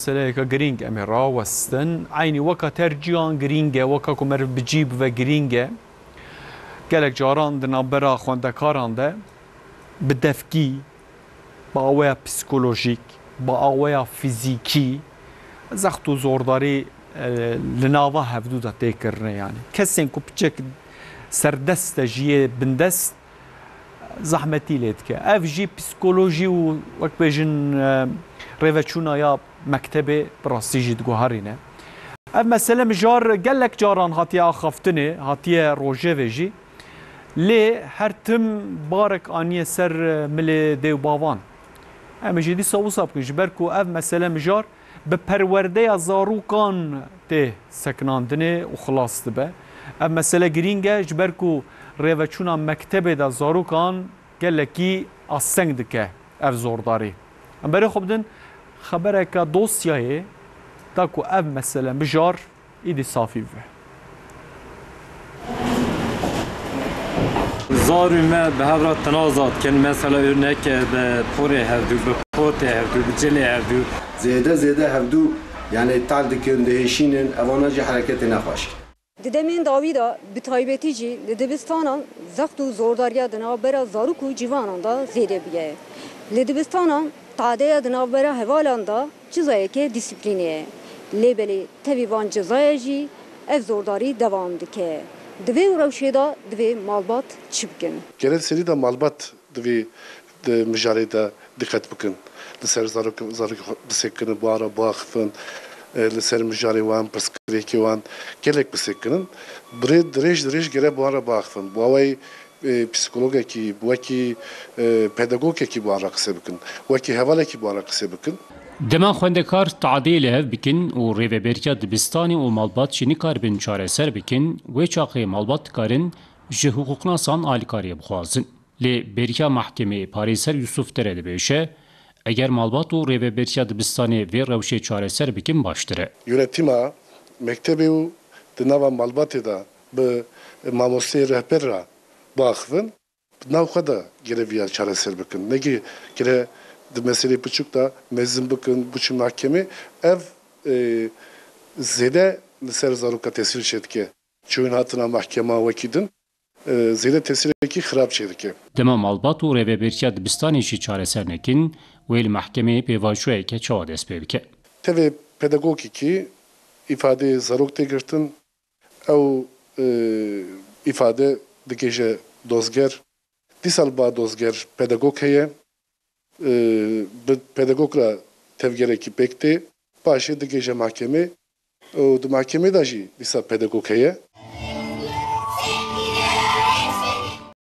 مسئله که گرینگ امی راوستن عینی وکا ترجیان گرینگه وکا کمر بجیب و گرینگه گلک جاران دنابرا خوندکاران ده بدفکی با آویا پسیکولوژیک با آویا فیزیکی زخت و زورداری لناوا هفدو دا تیکرنه یعنی کسین که بچک سردست جیه بندست زحمتی لید که اف جی پسیکولوژی و وقت بیجن ریوچونا یا مکتب براستی جید گوهرینه اف مثلا مجار گلک جاران هاتیه آخافتنه هاتیه روژه ویجی لی هر تم بارک آنیه سر مل دیو باوان اما جدی ساوسا بکنش برکو اف مثلا مجار به پرورده زاروکان ته سکناندنه و خلاص به اف مثلا گرینگه جبرکو ریوچونا مکتب دا زاروکان گلکی آسنگ دکه اف زورداری ام برای خوب دن خبره که دوسیه تاکو اف مثلا بجار ایدی صافی به زارو ما به هفرا تنازات کن مثلا örnek به پوره هفدو به پوت هفدو به جلی هفدو زیاده هفدو یعنی تعال دکن دهشینن اواناجی حرکت نخواش دیدمین داویدا به تایبتی جی لدبستانان زخت و زورداریا دنابرا زاروکو جوانان دا زیده بیه لدبستانان تعدیه دنابرا هوالان دا چیزایی که دیسیپلینیه لیبلی تبیوان جزای جی اف زورداری دوام دکه دوی روشه دا دوی مالبات چی بکن گره سری دا مالبات دوی مجاره دا دقت بکن لسر زاروک بسکنن بوارا باخفن لسر مجاری وان پرسکریکی وان گلک بسکنن برید دریج گره بوارا باخفن بوای پسیکولوژی کی بوکی پداگوژی کی بوارا قصه بکن وکی حواله کی بوارا قصه بکن دما خوندکار تعدیل هف بکن و ریوبریا دبستانی و مالبات چینی کار بین چاره سر بکن و چاقی مالبات کارن جه حقوقنا سان آلیکاری بخوازن لی بریا محکمه پاریسر یوسف ترده بیشه اگر مالبات و ریوبریا دبستانی و روشه چاره سر بکن باشتره یونتیما مکتبی و دنوا مالباتی دا به ماموسی رهبر را باخفن ناو خدا گره ویا چاره سر بکن نگی گره mesele buçuk da mezun bakın buçuk mahkeme ev zede ser zaruka tesir şedke çoğun hatına mahkeme vakidin zede tesir ki xrab şedke dema malbat u reveberya dibistani şi çareser nekin ve mahkeme pevaşu ke çava despevke teve pedagogiki ifade zaruk te girtin ev ifade dikeje dozger disal ba dozger pedagog heye pedagogla tevgereki bekti, başı da gece mahkeme, o da mahkeme da jî disa pedagog heye,